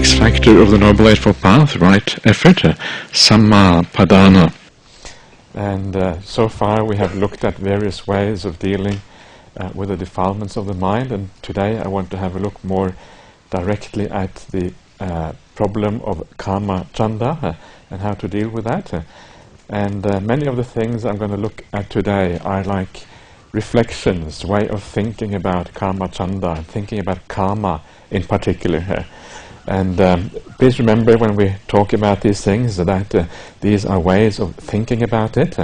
X factor of the Noble Eightfold Path, right effort, Samma Padana. And so far we have looked at various ways of dealing with the defilements of the mind, and today I want to have a look more directly at the problem of Kama Chanda and how to deal with that. And many of the things I'm going to look at today are like reflections, way of thinking about Kama Chanda, thinking about Kama in particular. And please remember when we talk about these things that these are ways of thinking about it,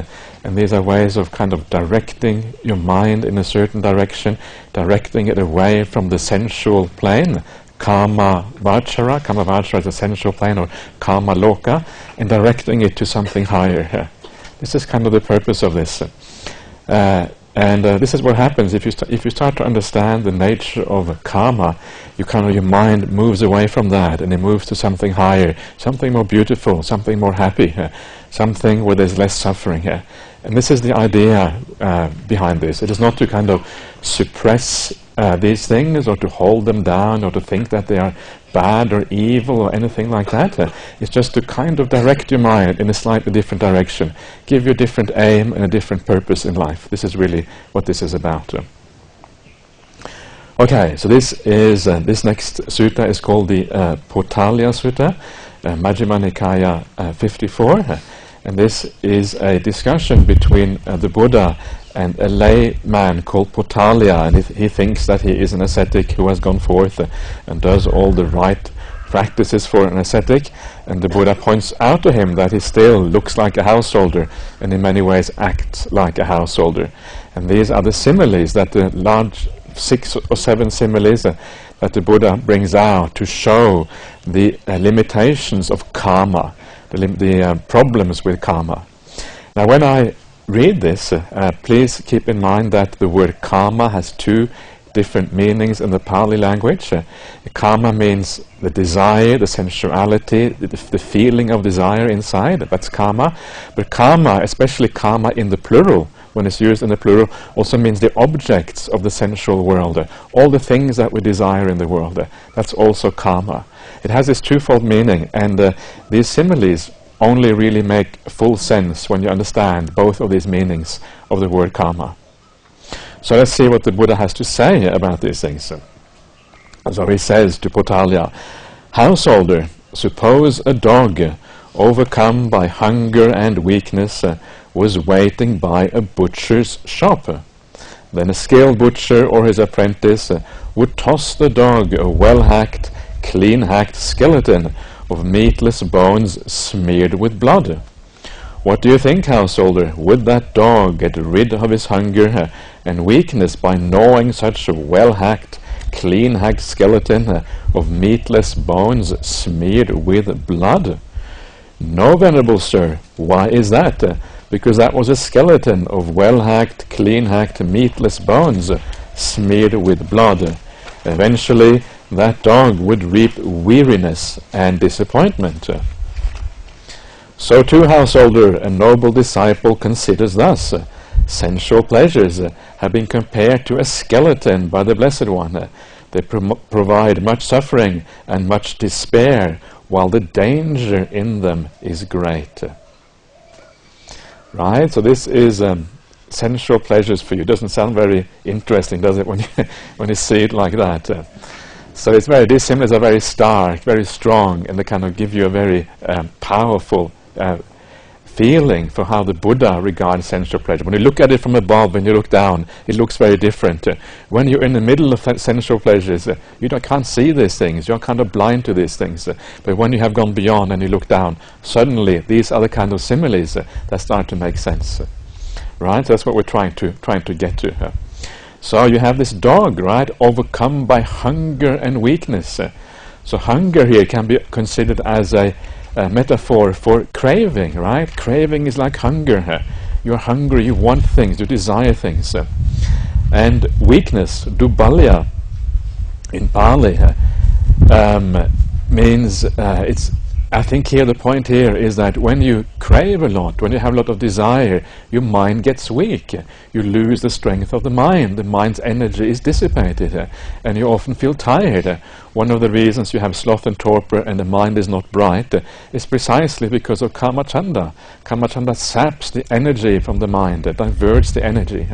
and these are ways of kind of directing your mind in a certain direction, directing it away from the sensual plane, Kama Vachara is a sensual plane, or Kama Loka, and directing it to something higher. This is kind of the purpose of this. And this is what happens if you start to understand the nature of karma. Your mind moves away from that, and it moves to something higher, something more beautiful, something more happy, something where there's less suffering. And this is the idea behind this. It is not to kind of suppress these things, or to hold them down, or to think that they are bad or evil or anything like that. It's just to kind of direct your mind in a slightly different direction, give you a different aim and a different purpose in life. This is really what this is about. Okay, so this next sutta is called the Potalya Sutta, Majjhima Nikaya 54, and this is a discussion between the Buddha and a layman called Potalya, and he thinks that he is an ascetic who has gone forth and does all the right practices for an ascetic, and the Buddha points out to him that he still looks like a householder and in many ways acts like a householder. And these are the similes, that the large 6 or 7 similes that the Buddha brings out to show the limitations of karma, the problems with karma. Now when I read this, please keep in mind that the word karma has 2 different meanings in the Pali language. Karma means the desire, the sensuality, the feeling of desire inside. That's karma. But karma, especially karma in the plural, when it's used in the plural, also means the objects of the sensual world. All the things that we desire in the world. That's also karma. It has this twofold meaning, and these similes only really make full sense when you understand both of these meanings of the word karma. So let's see what the Buddha has to say about these things. So he says to Potalya, "Householder, suppose a dog, overcome by hunger and weakness, was waiting by a butcher's shop. Then a skilled butcher or his apprentice would toss the dog a well-hacked, clean-hacked skeleton of meatless bones smeared with blood. What do you think, householder? Would that dog get rid of his hunger and weakness by gnawing such a well-hacked, clean-hacked skeleton of meatless bones smeared with blood? No, venerable sir. Why is that? Because that was a skeleton of well-hacked, clean-hacked, meatless bones smeared with blood. Eventually, that dog would reap weariness and disappointment. So too, householder, a noble disciple considers thus. Sensual pleasures have been compared to a skeleton by the Blessed One. They provide much suffering and much despair, while the danger in them is great." Right, so this is sensual pleasures for you. Doesn't sound very interesting, does it, when you see it like that? So these symbols are very stark, very strong, and they kind of give you a very powerful feeling for how the Buddha regards sensual pleasure. When you look at it from above and you look down, it looks very different. When you're in the middle of sensual pleasures, you can't see these things. You're kind of blind to these things. But when you have gone beyond and you look down, suddenly these are the kind of similes that start to make sense. Right? That's what we're trying to get to. So you have this dog, right, overcome by hunger and weakness. So hunger here can be considered as a metaphor for craving, right? Craving is like hunger. You're hungry, you want things, you desire things. And weakness, dubalya, in Pali, means I think here the point here is that when you crave a lot, when you have a lot of desire, your mind gets weak. You lose the strength of the mind. The mind's energy is dissipated, and you often feel tired. one of the reasons you have sloth and torpor and the mind is not bright is precisely because of kamachanda. Kamachanda saps the energy from the mind, diverts the energy.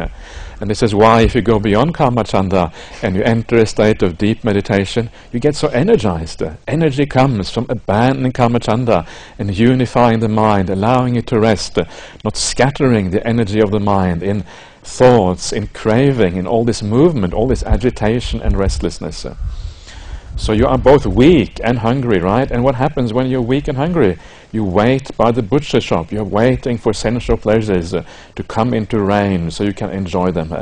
And this is why if you go beyond kamachanda and you enter a state of deep meditation, you get so energized. Energy comes from abandoning kamachanda and unifying the mind, allowing it to rest, not scattering the energy of the mind in thoughts, in craving, in all this movement, all this agitation and restlessness. So you are both weak and hungry, right? And what happens when you're weak and hungry? You wait by the butcher shop. You're waiting for sensual pleasures to come into range so you can enjoy them.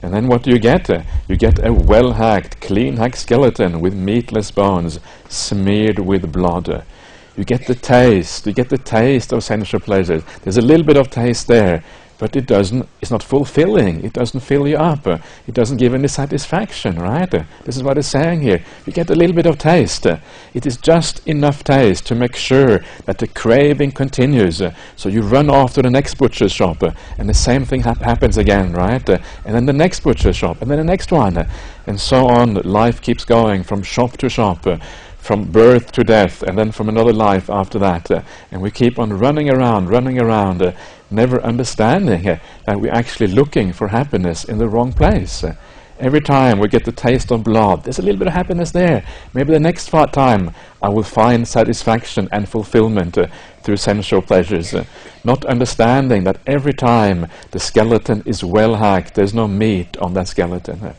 And then what do you get? You get a well-hacked, clean-hacked skeleton with meatless bones smeared with blood. You get the taste of sensual pleasures. There's a little bit of taste there, but it's not fulfilling. It doesn't fill you up. It doesn't give any satisfaction, right? This is what it's saying here. You get a little bit of taste. It is just enough taste to make sure that the craving continues. So you run off to the next butcher's shop, and the same thing happens again, right? And then the next butcher's shop, and then the next one. And so on. Life keeps going from shop to shop, from birth to death, and then from another life after that. And we keep on running around, never understanding that we're actually looking for happiness in the wrong place. Every time we get the taste of blood, there's a little bit of happiness there. Maybe the next time I will find satisfaction and fulfillment through sensual pleasures. Not understanding that every time the skeleton is well hacked, there's no meat on that skeleton.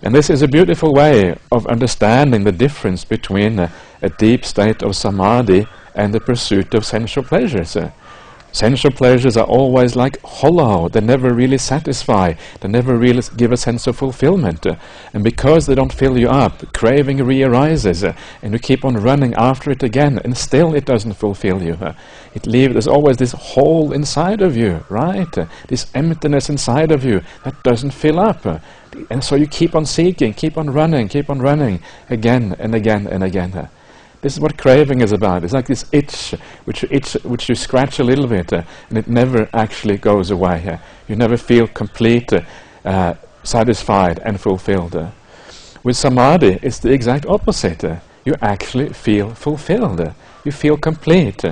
And this is a beautiful way of understanding the difference between a deep state of samadhi and the pursuit of sensual pleasures. Sensual pleasures are always like hollow. They never really satisfy. They never really give a sense of fulfillment. And because they don't fill you up, craving re-arises, and you keep on running after it again, and still it doesn't fulfill you. There's always this hole inside of you, right? This emptiness inside of you that doesn't fill up. And so you keep on seeking, keep on running, again and again and again. This is what craving is about. It's like this itch which you scratch a little bit, and it never actually goes away. You never feel complete, satisfied and fulfilled. With samadhi, it's the exact opposite. You actually feel fulfilled. You feel complete.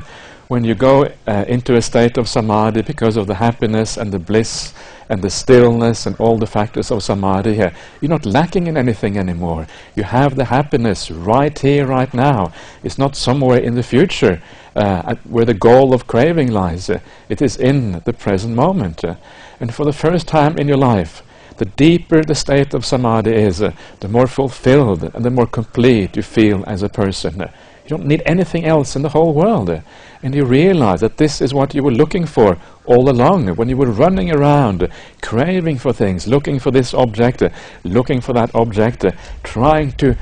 When you go into a state of samadhi because of the happiness and the bliss and the stillness and all the factors of samadhi here, you're not lacking in anything anymore. You have the happiness right here, right now. It's not somewhere in the future where the goal of craving lies. It is in the present moment. And for the first time in your life, the deeper the state of samadhi is, the more fulfilled and the more complete you feel as a person. You don't need anything else in the whole world. And you realize that this is what you were looking for all along, when you were running around, craving for things, looking for this object, looking for that object, trying to...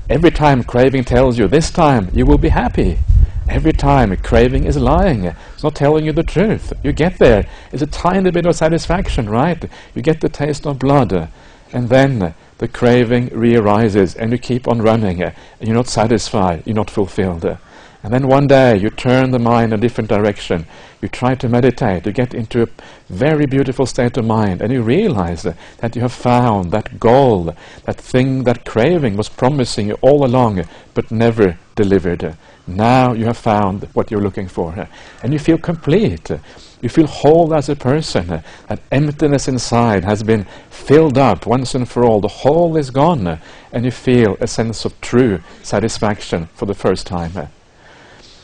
Every time craving tells you, this time you will be happy. Every time craving is lying. It's not telling you the truth. You get there. It's a tiny bit of satisfaction, right? You get the taste of blood. And then the craving re-arises and you keep on running. And you're not satisfied. You're not fulfilled. And then one day you turn the mind a different direction. You try to meditate. You get into a very beautiful state of mind. And you realize that you have found that goal, that thing, that craving was promising you all along, but never delivered. Now you have found what you're looking for. And you feel complete. You feel whole as a person. That emptiness inside has been filled up once and for all. The hole is gone. And you feel a sense of true satisfaction for the first time.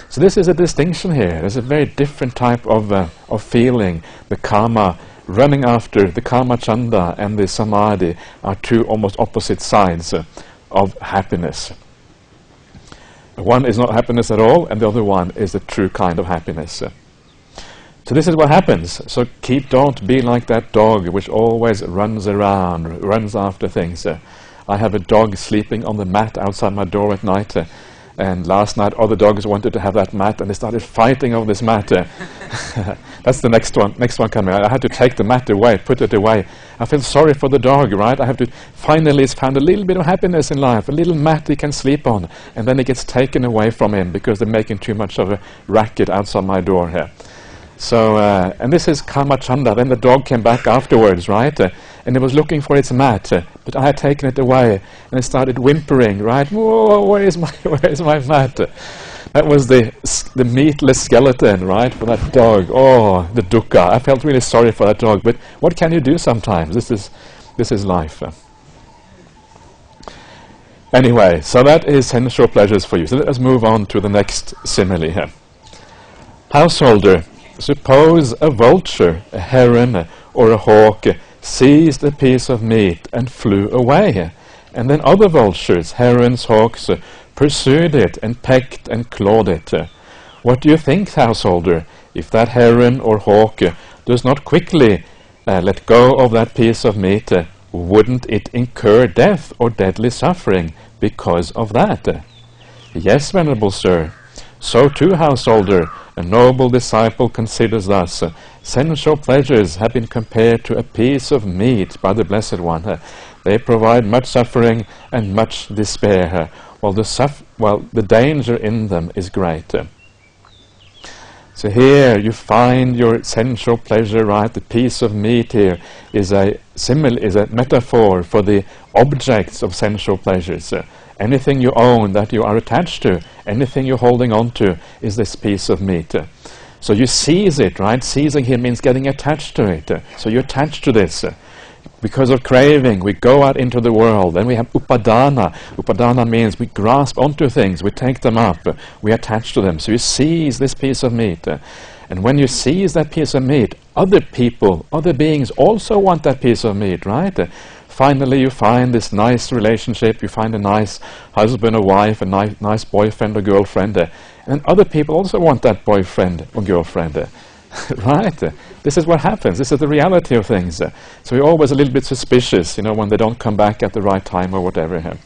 So this is a distinction here. There's a very different type of feeling. The kama, running after the kama chanda and the samadhi are two almost opposite sides of happiness. One is not happiness at all, and the other one is the true kind of happiness. So this is what happens. So don't be like that dog which always runs around, runs after things. I have a dog sleeping on the mat outside my door at night. And last night other dogs wanted to have that mat and they started fighting over this mat. That's the next one coming. I had to take the mat away, put it away. I feel sorry for the dog, right? I have to finally he's found a little bit of happiness in life, a little mat he can sleep on, and then it gets taken away from him because they're making too much of a racket outside my door here. So, and this is kama chanda. Then the dog came back afterwards, right? and it was looking for its mat, but I had taken it away, and it started whimpering, right? Whoa, where is my mat? That was the meatless skeleton, right, for that dog. Oh, the dukkha. I felt really sorry for that dog, but what can you do sometimes? This is life. Anyway, so that is sensual pleasures for you. So let us move on to the next simile here. Householder, suppose a vulture, a heron, or a hawk seized a piece of meat and flew away, and then other vultures, herons, hawks, pursued it and pecked and clawed it. What do you think, householder, if that heron or hawk does not quickly let go of that piece of meat, wouldn't it incur death or deadly suffering because of that? Yes, venerable sir. So too, householder, a noble disciple considers thus. Sensual pleasures have been compared to a piece of meat by the Blessed One. They provide much suffering and much despair, while the danger in them is great. So here you find your sensual pleasure, right? The piece of meat here is a metaphor for the objects of sensual pleasures. Anything you own that you are attached to, anything you're holding on to, is this piece of meat. So you seize it, right? Seizing here means getting attached to it. So you're attached to this. Because of craving, we go out into the world. Then we have upadana. Upadana means we grasp onto things, we take them up, we attach to them. So you seize this piece of meat. And when you seize that piece of meat, other people, other beings also want that piece of meat, right? Finally, you find this nice relationship, you find a nice husband or wife, a nice boyfriend or girlfriend, and other people also want that boyfriend or girlfriend, right? This is what happens. This is the reality of things. So we're always a little bit suspicious, when they don't come back at the right time or whatever.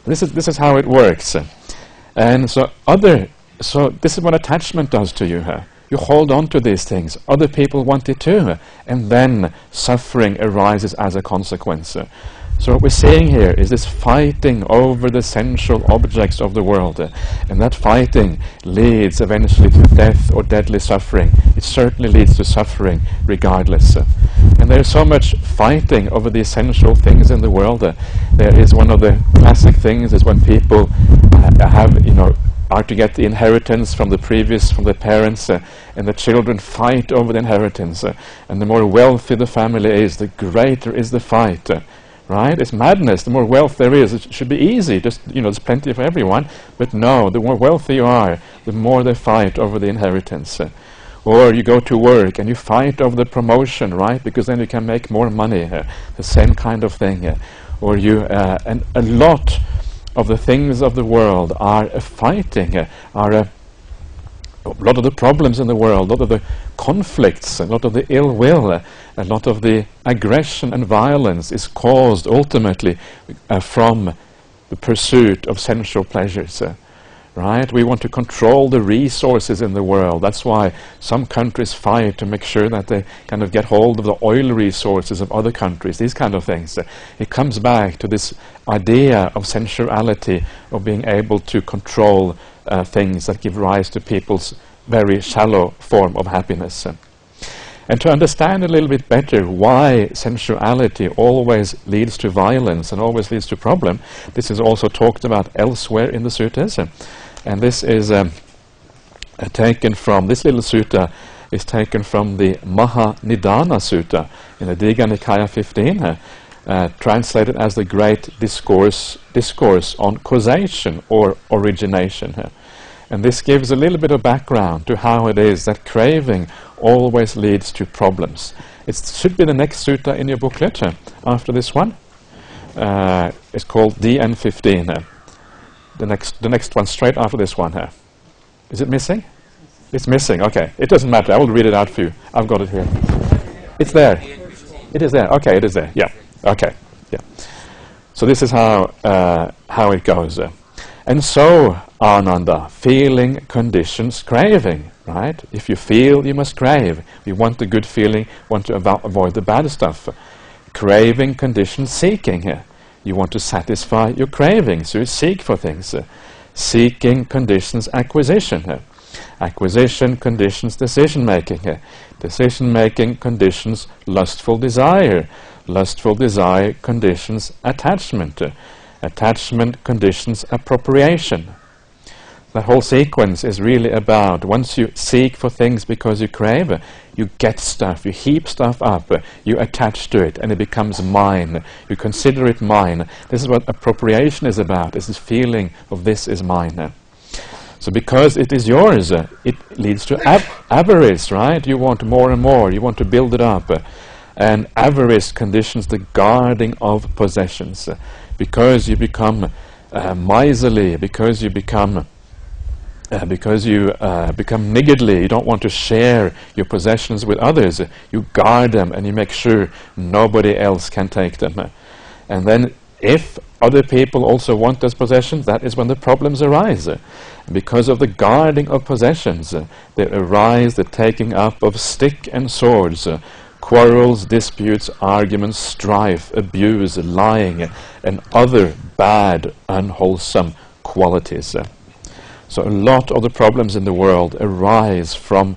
This is how it works. And so this is what attachment does to you. You hold on to these things. Other people want it too. And then suffering arises as a consequence. So what we're seeing here is this fighting over the sensual objects of the world. And that fighting leads eventually to death or deadly suffering. It certainly leads to suffering regardless. And there's so much fighting over the essential things in the world. There is one of the classic things is when people are to get the inheritance from the parents, and the children fight over the inheritance. And the more wealthy the family is, the greater is the fight. Right? It's madness. The more wealth there is, it should be easy. Just, there's plenty for everyone. But no, the more wealthy you are, the more they fight over the inheritance. Or you go to work and you fight over the promotion, right? Because then you can make more money. The same kind of thing. Or and a lot of the things of the world are fighting, a lot of the problems in the world, a lot of the conflicts, a lot of the ill will, a lot of the aggression and violence is caused ultimately from the pursuit of sensual pleasures. Right? We want to control the resources in the world. That's why some countries fight to make sure that they kind of get hold of the oil resources of other countries, these kind of things. It comes back to this idea of sensuality, of being able to control things that give rise to people's very shallow form of happiness. And to understand a little bit better why sensuality always leads to violence and always leads to problem, this is also talked about elsewhere in the suttas. And this is taken from, this little sutta is taken from the Mahanidana Sutta in the Digha Nikaya 15, translated as the Great Discourse on Causation or Origination. And this gives a little bit of background to how it is that craving always leads to problems. It should be the next sutta in your booklet after this one. It's called DN15. The next one straight after this one here. Is it missing? It's missing. Okay. It doesn't matter. I will read it out for you. I've got it here. It's there. It is there. Okay, it is there. Yeah. Okay. Yeah. So this is how it goes. And so, Ananda, feeling conditions craving, right? If you feel, you must crave. We want the good feeling, want to avoid the bad stuff. Craving conditions seeking here. You want to satisfy your craving, so you seek for things. Seeking conditions acquisition here. Acquisition conditions decision-making. Decision-making conditions lustful desire. Lustful desire conditions attachment. Attachment conditions appropriation. That whole sequence is really about, once you seek for things because you crave, you get stuff, you heap stuff up, you attach to it, and it becomes mine. You consider it mine. This is what appropriation is about, is this feeling of this is mine. So because it is yours, it leads to avarice, right? You want more and more, you want to build it up. And avarice conditions the guarding of possessions. Because you become miserly, because you become niggardly, you don't want to share your possessions with others, you guard them and you make sure nobody else can take them. And then if other people also want those possessions, that is when the problems arise. Because of the guarding of possessions, there arise the taking up of stick and swords, quarrels, disputes, arguments, strife, abuse, lying, and other bad, unwholesome qualities. So a lot of the problems in the world arise from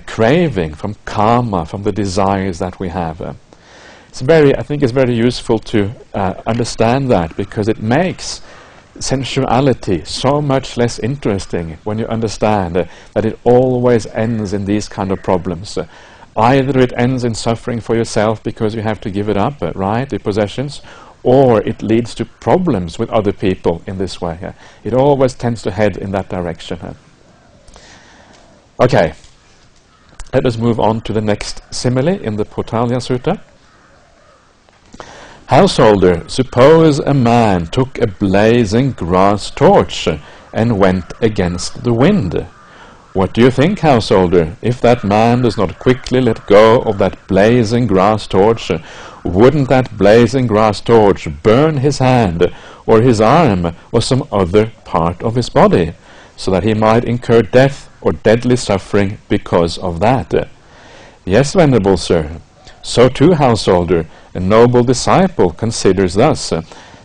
craving, from karma, from the desires that we have. I think it's very useful to understand that, because it makes sensuality so much less interesting when you understand that it always ends in these kind of problems. Either it ends in suffering for yourself because you have to give it up, right, the possessions, or it leads to problems with other people in this way. It always tends to head in that direction. Okay, let us move on to the next simile in the Potalya Sutta. Householder, suppose a man took a blazing grass torch and went against the wind. What do you think, householder? If that man does not quickly let go of that blazing grass torch, wouldn't that blazing grass torch burn his hand, or his arm, or some other part of his body, so that he might incur death or deadly suffering because of that? Yes, venerable sir. So too, householder, a noble disciple considers thus.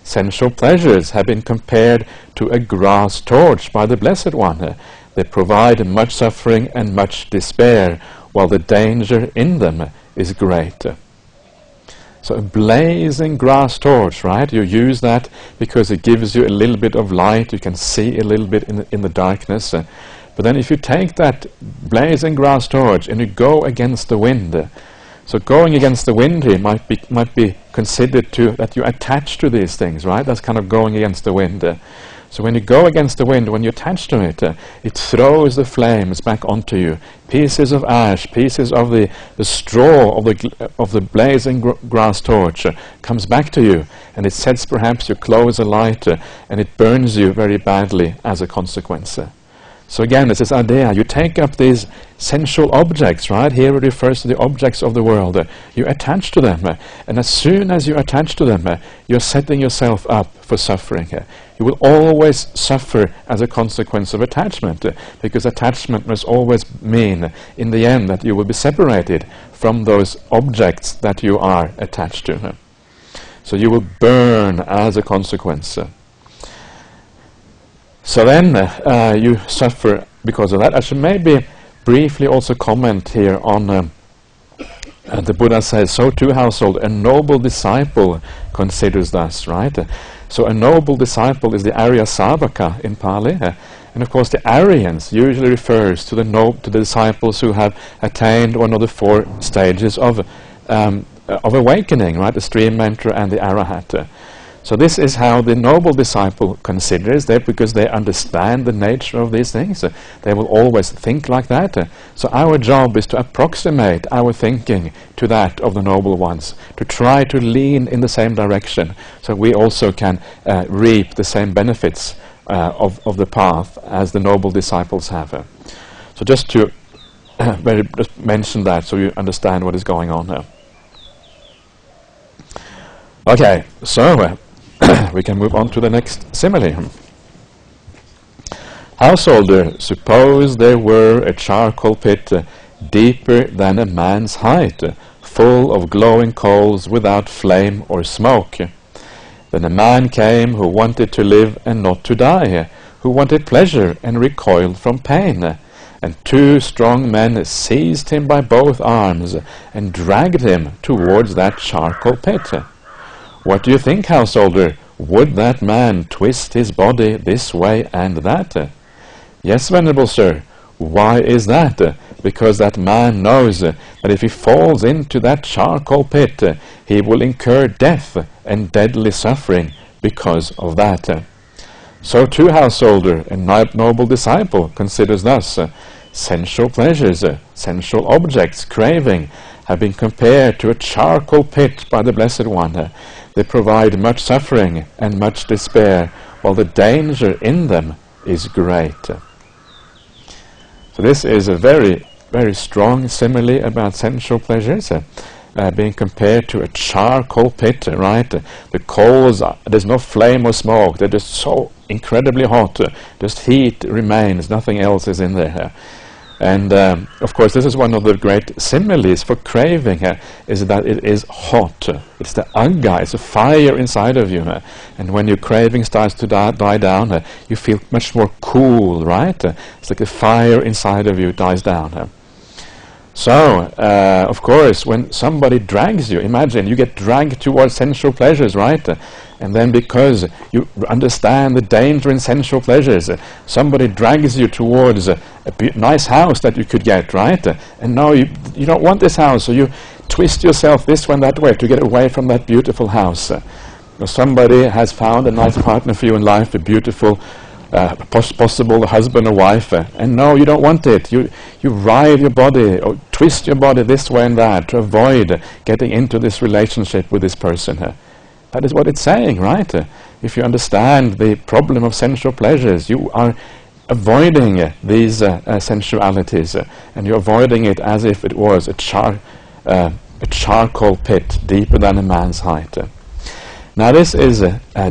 Sensual pleasures have been compared to a grass torch by the Blessed One. They provide much suffering and much despair, while the danger in them is great. So a blazing grass torch, right? You use that because it gives you a little bit of light. You can see a little bit in the darkness. But then if you take that blazing grass torch and you go against the wind, so going against the wind here might be considered to that you attach to these things, right? That's kind of going against the wind. So when you go against the wind, when you attach to it, it throws the flames back onto you. Pieces of ash, pieces of the straw of the blazing grass torch comes back to you, and it sets perhaps your clothes alight, and it burns you very badly as a consequence. So again, it's this idea, you take up these sensual objects, right? Here it refers to the objects of the world. You attach to them, and as soon as you attach to them, you're setting yourself up for suffering. You will always suffer as a consequence of attachment, because attachment must always mean, in the end, that you will be separated from those objects that you are attached to. So you will burn as a consequence. So then you suffer because of that. I should maybe briefly also comment here on the Buddha says, so too, household, a noble disciple considers thus, right? So a noble disciple is the Arya Savaka in Pali. And of course the Aryans usually refers to the disciples who have attained one of the 4 stages of awakening, right? The stream mentor and the Arahat. So this is how the noble disciple considers that, because they understand the nature of these things. They will always think like that. So our job is to approximate our thinking to that of the noble ones, to try to lean in the same direction, so we also can reap the same benefits of the path as the noble disciples have. So just to just mention that so you understand what is going on now. Okay, so we can move on to the next simile. Householder, suppose there were a charcoal pit deeper than a man's height, full of glowing coals without flame or smoke. Then a man came who wanted to live and not to die, who wanted pleasure and recoiled from pain. and 2 strong men seized him by both arms and dragged him towards that charcoal pit. What do you think, householder? Would that man twist his body this way and that? Yes, venerable sir. Why is that? Because that man knows that if he falls into that charcoal pit, he will incur death and deadly suffering because of that. So too, householder and noble disciple considers thus: sensual pleasures, sensual objects, craving, have been compared to a charcoal pit by the Blessed One. They provide much suffering and much despair, while the danger in them is great. So this is a very, very strong simile about sensual pleasures, being compared to a charcoal pit, right? The coals, there's no flame or smoke, they're just so incredibly hot, just heat remains, nothing else is in there. And of course this is one of the great similes for craving, is that it is hot. It's the agga, it's a fire inside of you, and when your craving starts to die down, you feel much more cool, right? It's like the fire inside of you dies down. So, of course, when somebody drags you, imagine you get dragged towards sensual pleasures, right? And then because you understand the danger in sensual pleasures, somebody drags you towards a nice house that you could get, right? And now you don't want this house, so you twist yourself this way and that way to get away from that beautiful house. Or somebody has found a nice partner for you in life, a beautiful possible husband or wife, and no, you don't want it. You writhe your body or twist your body this way and that to avoid getting into this relationship with this person. That is what it's saying, right? If you understand the problem of sensual pleasures, you are avoiding these sensualities, and you're avoiding it as if it was a charcoal pit deeper than a man's height. Now this is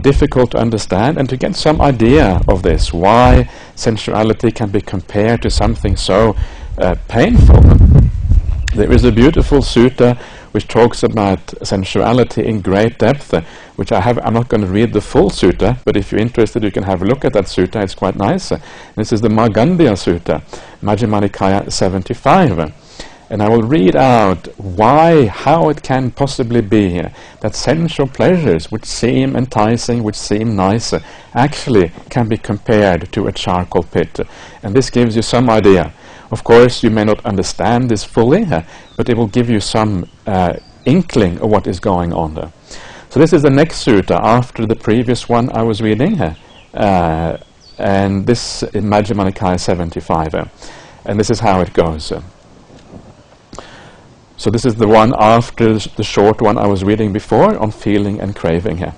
difficult to understand, and to get some idea of this, why sensuality can be compared to something so painful. There is a beautiful sutta which talks about sensuality in great depth, which I'm not going to read the full sutta, but if you're interested you can have a look at that sutta, it's quite nice. This is the Magandhya Sutta, Majjhima Nikaya 75. And I will read out how it can possibly be that sensual pleasures which seem enticing, which seem nice, actually can be compared to a charcoal pit. And this gives you some idea. Of course, you may not understand this fully, but it will give you some inkling of what is going on there. So this is the next sutta after the previous one I was reading, and this is Majjhima Nikaya 75. And this is how it goes. So this is the one after the short one I was reading before on feeling and craving here.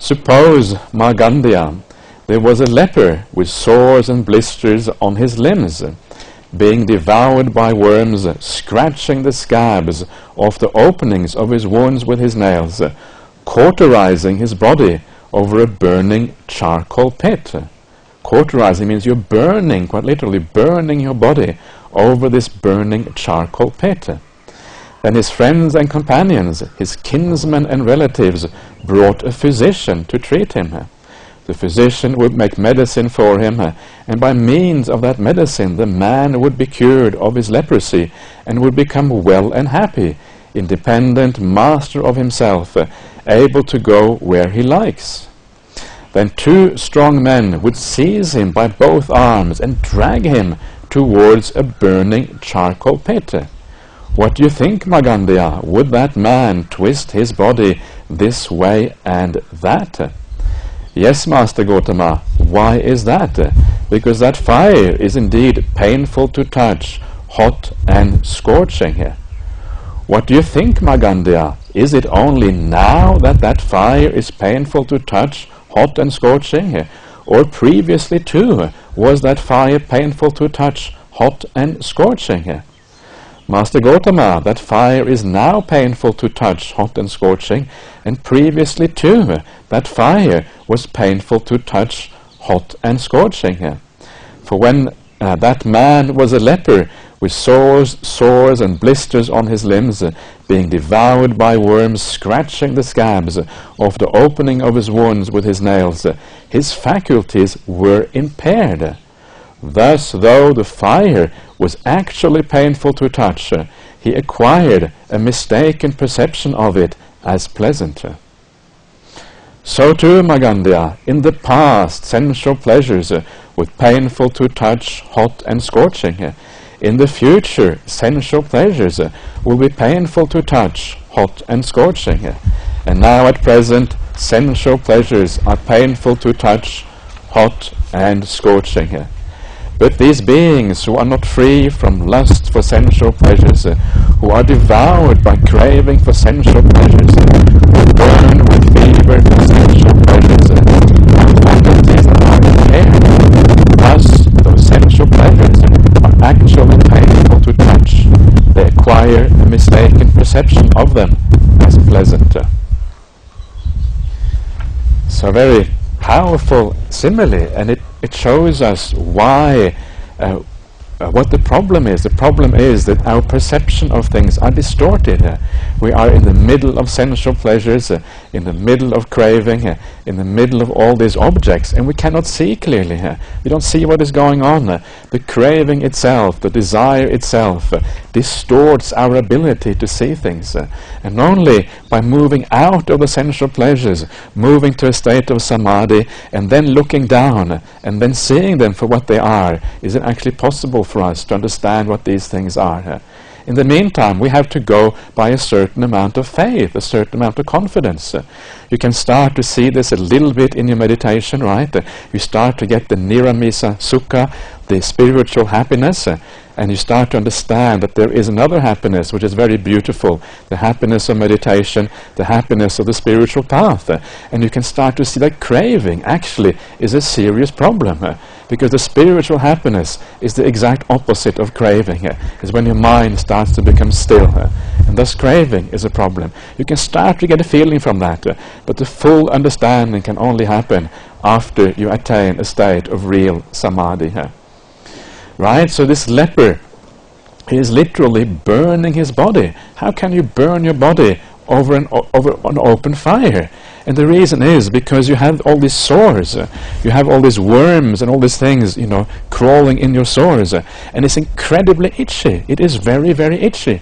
Suppose, Magandhya, there was a leper with sores and blisters on his limbs, being devoured by worms, scratching the scabs of the openings of his wounds with his nails, cauterizing his body over a burning charcoal pit. Cauterizing means you're burning, quite literally burning your body over this burning charcoal pit. Then his friends and companions, his kinsmen and relatives, brought a physician to treat him. The physician would make medicine for him, and by means of that medicine the man would be cured of his leprosy and would become well and happy, independent, master of himself, able to go where he likes. Then 2 strong men would seize him by both arms and drag him towards a burning charcoal pit. What do you think, Magandhya? Would that man twist his body this way and that? Yes, Master Gautama. Why is that? Because that fire is indeed painful to touch, hot and scorching. What do you think, Magandhya? Is it only now that fire is painful to touch, hot and scorching? Or previously too, was that fire painful to touch, hot and scorching? Master Gautama, that fire is now painful to touch, hot and scorching, and previously too, that fire was painful to touch, hot and scorching. For when that man was a leper, with sores and blisters on his limbs, being devoured by worms, scratching the scabs of the opening of his wounds with his nails, his faculties were impaired. Thus, though the fire was actually painful to touch, he acquired a mistaken perception of it as pleasant. So too, Magandhya, in the past, sensual pleasures were painful to touch, hot and scorching. In the future, sensual pleasures will be painful to touch, hot and scorching. And now at present, sensual pleasures are painful to touch, hot and scorching. But these beings who are not free from lust for sensual pleasures, who are devoured by craving for sensual pleasures, who burn with fever for sensual pleasures, have faculties that are impaired. Thus, those sensual pleasures are actually painful to touch. They acquire a mistaken perception of them as pleasant. So very powerful simile, and it shows us why, what the problem is. The problem is that our perception of things are distorted. We are in the middle of sensual pleasures, in the middle of craving, in the middle of all these objects, and we cannot see clearly. We don't see what is going on. The craving itself, the desire itself, distorts our ability to see things. And only by moving out of the sensual pleasures, moving to a state of samadhi, and then looking down, and then seeing them for what they are, is it actually possible for us to understand what these things are. In the meantime, we have to go by a certain amount of faith, a certain amount of confidence. You can start to see this a little bit in your meditation, right? You start to get the niramisa sukha, the spiritual happiness, and you start to understand that there is another happiness which is very beautiful, the happiness of meditation, the happiness of the spiritual path. And you can start to see that craving actually is a serious problem, because the spiritual happiness is the exact opposite of craving, is when your mind starts to become still, and thus craving is a problem. You can start to get a feeling from that, but the full understanding can only happen after you attain a state of real samadhi. Right? So this leper, he is literally burning his body. How can you burn your body over an open fire? And the reason is because you have all these sores, you have all these worms and all these things, crawling in your sores, and it's incredibly itchy. It is very, very itchy.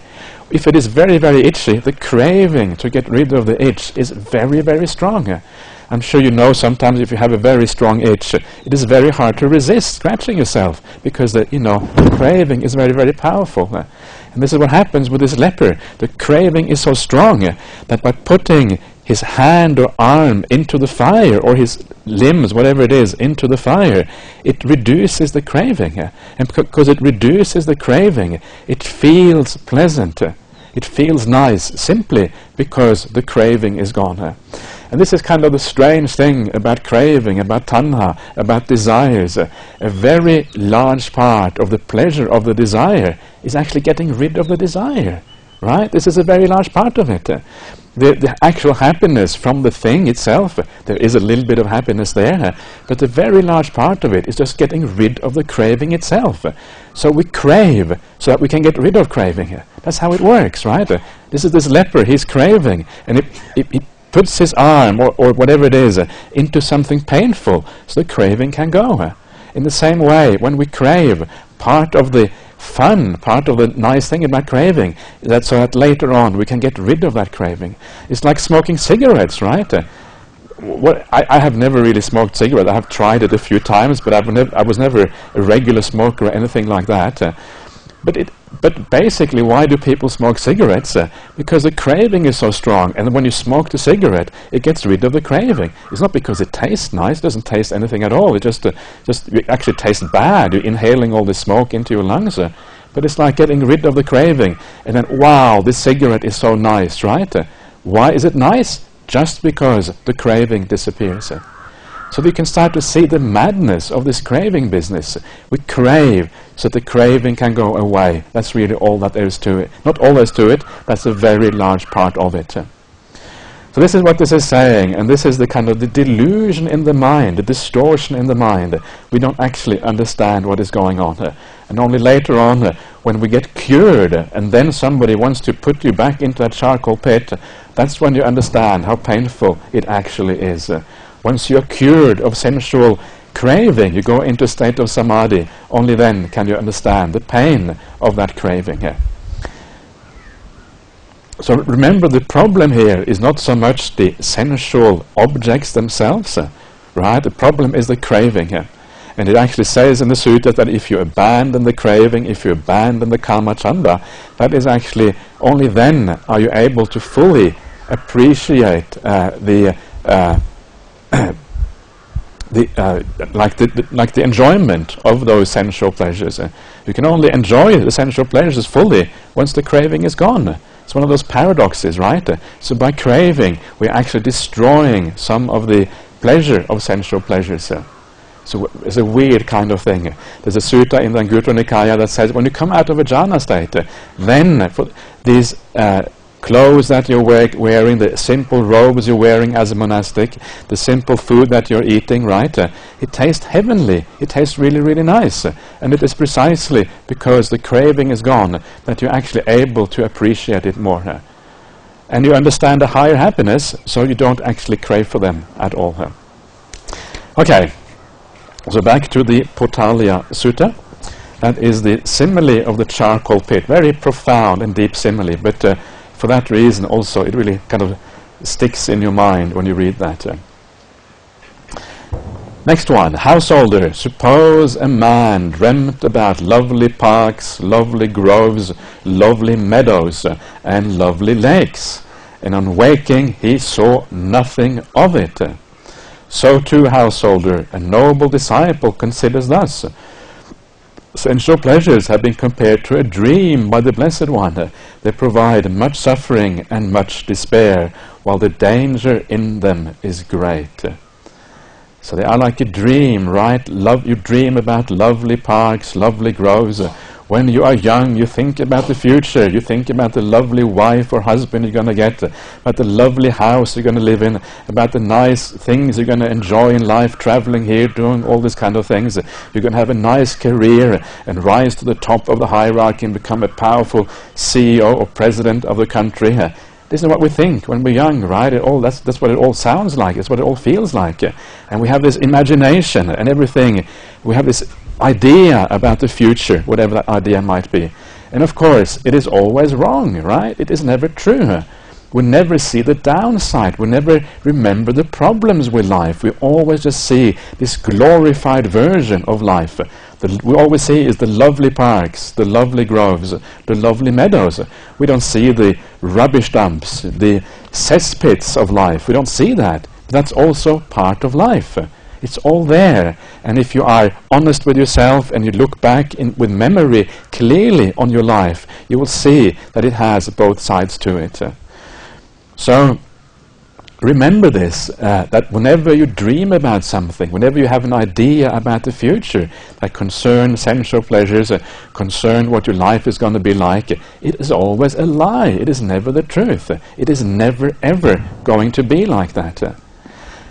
If it is very, very itchy, the craving to get rid of the itch is very, very strong. I'm sure you know sometimes if you have a very strong itch, it is very hard to resist scratching yourself, because the craving is very, very powerful. And this is what happens with this leper. The craving is so strong that by putting his hand or arm into the fire, or his limbs, whatever it is, into the fire, it reduces the craving. And because it reduces the craving, it feels pleasant. It feels nice, simply because the craving is gone. And this is kind of the strange thing about craving, about tanha, about desires. A very large part of the pleasure of the desire is actually getting rid of the desire. Right? This is a very large part of it. The actual happiness from the thing itself, there is a little bit of happiness there, but the very large part of it is just getting rid of the craving itself. So we crave so that we can get rid of craving. That's how it works, right? This is this leper, he's craving, and he puts his arm or whatever it is into something painful so the craving can go. In the same way, when we crave, part of the fun, part of the nice thing about craving is that so that later on we can get rid of that craving. It's like smoking cigarettes, right? I have never really smoked cigarettes. I have tried it a few times, but I was never a regular smoker or anything like that. But basically, why do people smoke cigarettes? Because the craving is so strong, and when you smoke the cigarette, it gets rid of the craving. It's not because it tastes nice; it doesn't taste anything at all. It just it actually tastes bad. You're inhaling all this smoke into your lungs. But it's like getting rid of the craving, and then wow, this cigarette is so nice, right? Why is it nice? Just because the craving disappears. So we can start to see the madness of this craving business. We crave so the craving can go away. That's really all that there is to it. Not all there is to it, that's a very large part of it. So this is what this is saying, and this is the kind of the delusion in the mind, the distortion in the mind. We don't actually understand what is going on. And only later on, when we get cured, and then somebody wants to put you back into that charcoal pit, that's when you understand how painful it actually is. Once you're cured of sensual craving, you go into a state of samadhi, only then can you understand the pain of that craving here. So remember, the problem here is not so much the sensual objects themselves, right? The problem is the craving here. And it actually says in the sutta that if you abandon the craving, if you abandon the kamachanda, that is actually only then are you able to fully appreciate the enjoyment of those sensual pleasures. You can only enjoy the sensual pleasures fully once the craving is gone. It's one of those paradoxes, right? So by craving, we're actually destroying some of the pleasure of sensual pleasures. So it's a weird kind of thing. There's a sutta in the Anguttara Nikaya that says when you come out of a jhana state, then for these clothes that you're wearing, the simple robes you're wearing as a monastic, the simple food that you're eating, right? It tastes heavenly. It tastes really, really nice. And it is precisely because the craving is gone that you're actually able to appreciate it more. And you understand a higher happiness, so you don't actually crave for them at all. Okay, so back to the Potalya Sutta. That is the simile of the charcoal pit. Very profound and deep simile, but for that reason also it really kind of sticks in your mind when you read that. Next one, householder. Suppose a man dreamt about lovely parks, lovely groves, lovely meadows, and lovely lakes, and on waking he saw nothing of it. So too, householder, a noble disciple considers thus. Sensual pleasures have been compared to a dream by the Blessed One. They provide much suffering and much despair, while the danger in them is great. So they are like a dream, right? You dream about lovely parks, lovely groves. When you are young, you think about the future. You think about the lovely wife or husband you're going to get, about the lovely house you're going to live in, about the nice things you're going to enjoy in life, traveling here, doing all these kind of things. You're going to have a nice career and rise to the top of the hierarchy and become a powerful CEO or president of the country. This is what we think when we're young, right? That's what it all sounds like. It's what it all feels like. And we have this imagination and everything. We have this idea about the future, whatever that idea might be. And of course, it is always wrong, right? It is never true. We never see the downside. We never remember the problems with life. We always just see this glorified version of life. We always see is the lovely parks, the lovely groves, the lovely meadows. We don't see the rubbish dumps, the cesspits of life. We don't see that. That's also part of life. It's all there. And if you are honest with yourself and you look back with memory clearly on your life, you will see that it has both sides to it. So remember this, that whenever you dream about something, whenever you have an idea about the future that concerns sensual pleasures, concern what your life is going to be like, it is always a lie. It is never the truth. It is never ever going to be like that.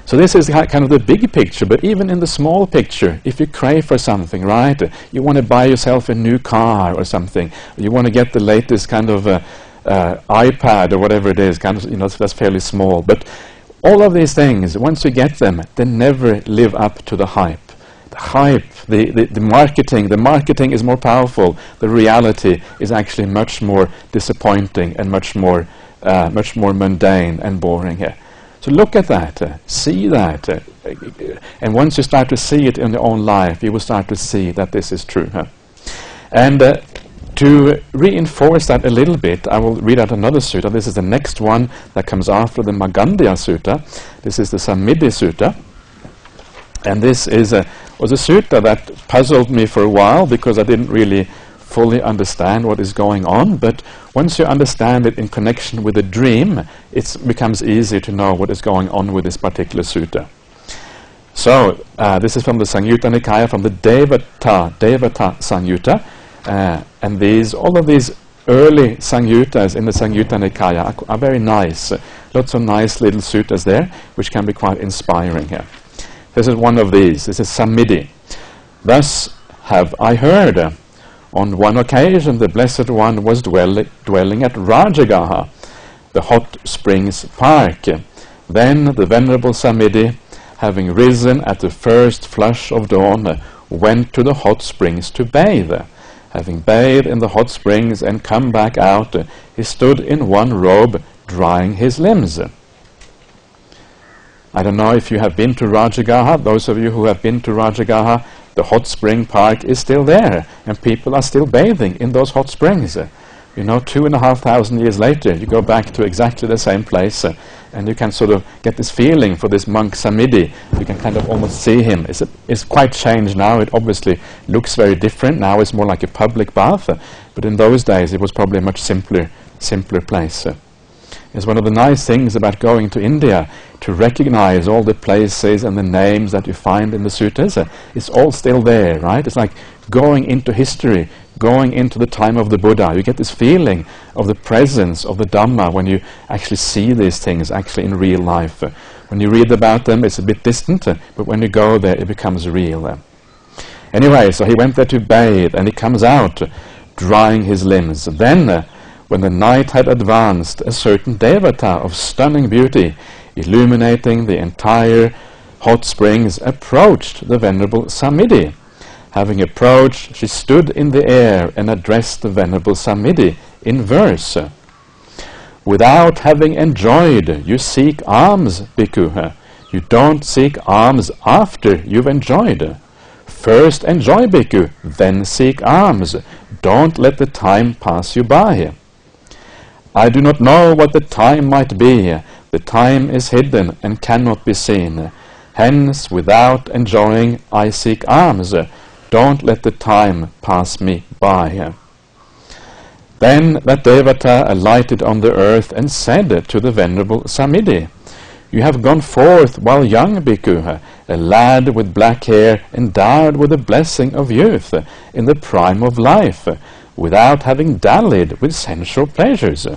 So this is kind of the big picture, but even in the small picture, if you crave for something, right? You want to buy yourself a new car or something. You want to get the latest kind of iPad or whatever it is, kind of, that's fairly small. But all of these things, once you get them, they never live up to the hype. The hype, the marketing is more powerful. The reality is actually much more disappointing and much more mundane and boring here. So look at that, see that, and once you start to see it in your own life, you will start to see that this is true. And to reinforce that a little bit, I will read out another sutta. This is the next one that comes after the Magandhya Sutta. This is the Samidhi Sutta. And this was a sutta that puzzled me for a while because I didn't really fully understand what is going on, but once you understand it in connection with a dream, it becomes easy to know what is going on with this particular sutta. So this is from the Samyutta Nikaya, from the Devata Samyutta, and all of these early Samyuttas in the Samyutta Nikaya are very nice. Lots of nice little suttas there, which can be quite inspiring here. This is one of these. This is Samidhi. Thus have I heard. On one occasion, the Blessed One was dwelling at Rajagaha, the hot springs park. Then the Venerable Samidhi having risen at the first flush of dawn, went to the hot springs to bathe. Having bathed in the hot springs and come back out, he stood in one robe, drying his limbs. I don't know if you have been to Rajagaha. Those of you who have been to Rajagaha, the hot spring park is still there, and people are still bathing in those hot springs. 2,500 years later, you go back to exactly the same place, and you can sort of get this feeling for this monk Samidi. You can kind of almost see him. It's quite changed now. It obviously looks very different. Now it's more like a public bath, but in those days it was probably a much simpler place. It's one of the nice things about going to India, to recognize all the places and the names that you find in the suttas. It's all still there, right? It's like going into history, going into the time of the Buddha. You get this feeling of the presence of the Dhamma when you actually see these things actually in real life. When you read about them, it's a bit distant, but when you go there, it becomes real. Anyway, so he went there to bathe, and he comes out drying his limbs. Then, when the night had advanced, a certain devata of stunning beauty, illuminating the entire hot springs, approached the Venerable Samidi. Having approached, she stood in the air and addressed the Venerable Samidi in verse. Without having enjoyed, you seek alms, bhikkhu. You don't seek alms after you've enjoyed. First enjoy, bhikkhu, then seek alms. Don't let the time pass you by. I do not know what the time might be. The time is hidden and cannot be seen. Hence, without enjoying, I seek alms. Don't let the time pass me by. Then that devata alighted on the earth and said to the Venerable Samidi, You have gone forth while young, bhikkhu, a lad with black hair, endowed with the blessing of youth, in the prime of life, without having dallied with sensual pleasures.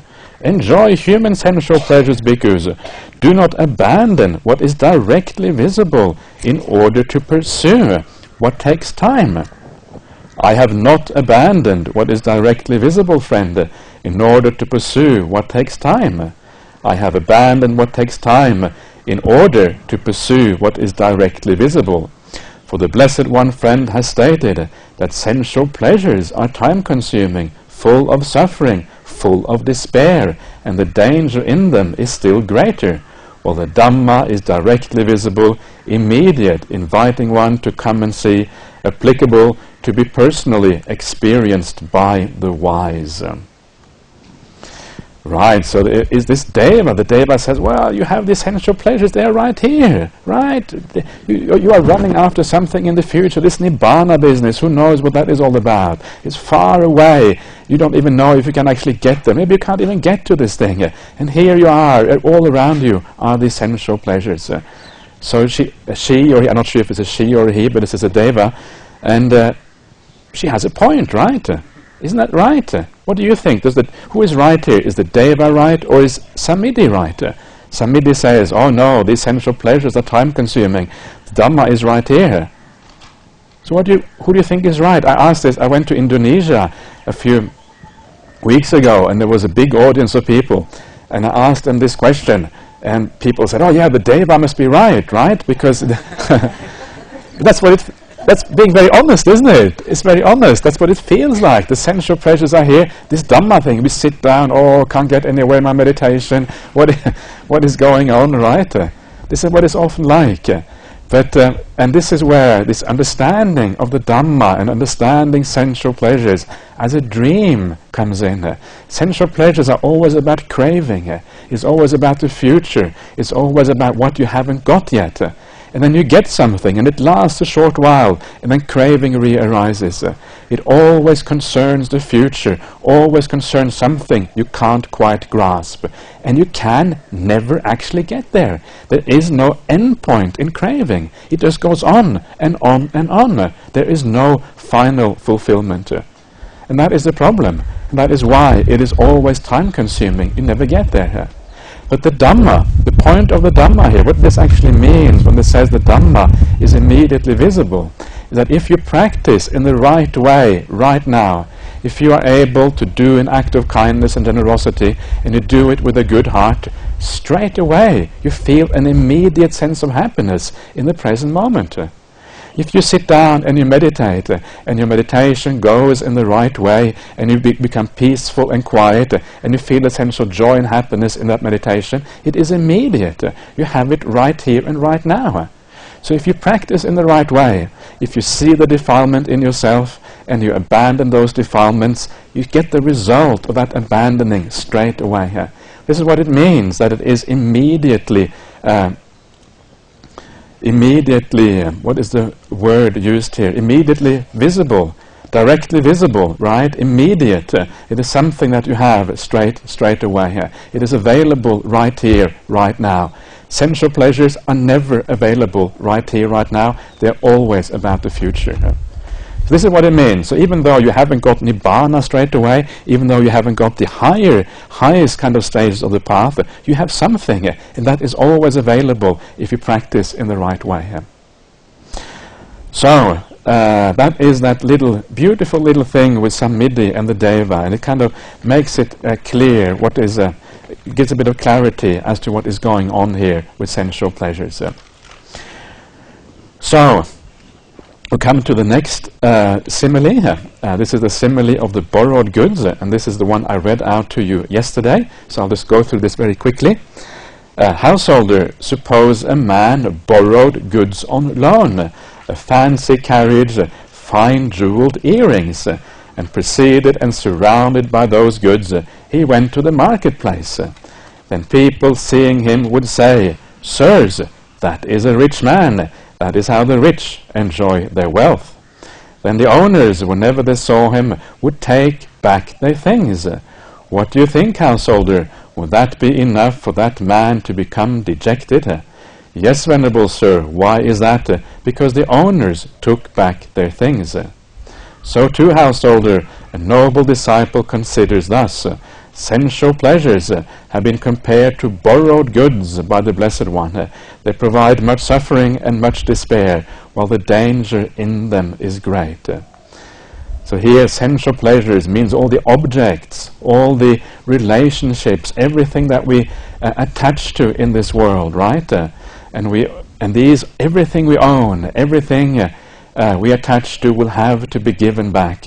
Enjoy human sensual pleasures, bhikkhus. Do not abandon what is directly visible in order to pursue what takes time. I have not abandoned what is directly visible, friend, in order to pursue what takes time. I have abandoned what takes time in order to pursue what is directly visible. For the Blessed One, friend, has stated that sensual pleasures are time-consuming, full of suffering, full of despair, and the danger in them is still greater, while the Dhamma is directly visible, immediate, inviting one to come and see, applicable to be personally experienced by the wise. Right, so is this Deva. The Deva says, well, you have these sensual pleasures, they're right here, right? You are running after something in the future, this Nibbana business, who knows what that is all about? It's far away, you don't even know if you can actually get there, maybe you can't even get to this thing, and here you are, all around you are these sensual pleasures. So she or he, I'm not sure if it's a she or a he, but this is a Deva, and she has a point, right? Isn't that right? What do you think? Who is right here? Is the Deva right, or is Samidi right? Samidi says, oh no, these sensual pleasures are time-consuming. The Dhamma is right here. So who do you think is right? I asked this. I went to Indonesia a few weeks ago, and there was a big audience of people, and I asked them this question, and people said, oh yeah, the Deva must be right? Because that's being very honest, isn't it? It's very honest. That's what it feels like. The sensual pleasures are here. This Dhamma thing, we sit down, can't get anywhere in my meditation. What is going on, right? This is what it's often like. And this is where this understanding of the Dhamma and understanding sensual pleasures as a dream comes in. Sensual pleasures are always about craving. It's always about the future. It's always about what you haven't got yet. And then you get something, and it lasts a short while, and then craving re-arises. It always concerns the future, always concerns something you can't quite grasp. And you can never actually get there. There is no end point in craving. It just goes on and on and on. There is no final fulfillment. And that is the problem. And that is why it is always time-consuming. You never get there. But the Dhamma, the point of the Dhamma here, what this actually means when it says the Dhamma is immediately visible, is that if you practice in the right way right now, If you are able to do an act of kindness and generosity, and you do it with a good heart, straight away you feel an immediate sense of happiness in the present moment. If you sit down and you meditate, and your meditation goes in the right way, and you become peaceful and quiet, and you feel a sense of joy and happiness in that meditation, it is immediate. You have it right here and right now. So if you practice in the right way, if you see the defilement in yourself, and you abandon those defilements, you get the result of that abandoning straight away. This is what it means, that it is immediately, what is the word used here? Immediately visible, directly visible, right? Immediate. It is something that you have straight away. It is available right here, right now. Sensual pleasures are never available right here, right now. They're always about the future. So this is what it means. So even though you haven't got Nibbana straight away, even though you haven't got the highest kind of stages of the path, you have something, and that is always available if you practice in the right way. So that is that beautiful little thing with Sammiddhi and the Deva, and it kind of makes it clear what is, gives a bit of clarity as to what is going on here with sensual pleasures. So we come to the next simile. This is the simile of the borrowed goods, and this is the one I read out to you yesterday, so I'll just go through this very quickly. Householder, suppose a man borrowed goods on loan, a fancy carriage, fine jeweled earrings, and preceded and surrounded by those goods, he went to the marketplace. Then people seeing him would say, "Sirs, that is a rich man. That is how the rich enjoy their wealth." Then the owners, whenever they saw him, would take back their things. What do you think, householder? Would that be enough for that man to become dejected? Yes, venerable sir. Why is that? Because the owners took back their things. So too, householder, a noble disciple considers thus. Sensual pleasures have been compared to borrowed goods by the Blessed One. They provide much suffering and much despair, while the danger in them is great. So here, sensual pleasures means all the objects, all the relationships, everything that we attach to in this world, right? Everything we own, everything we attach to will have to be given back.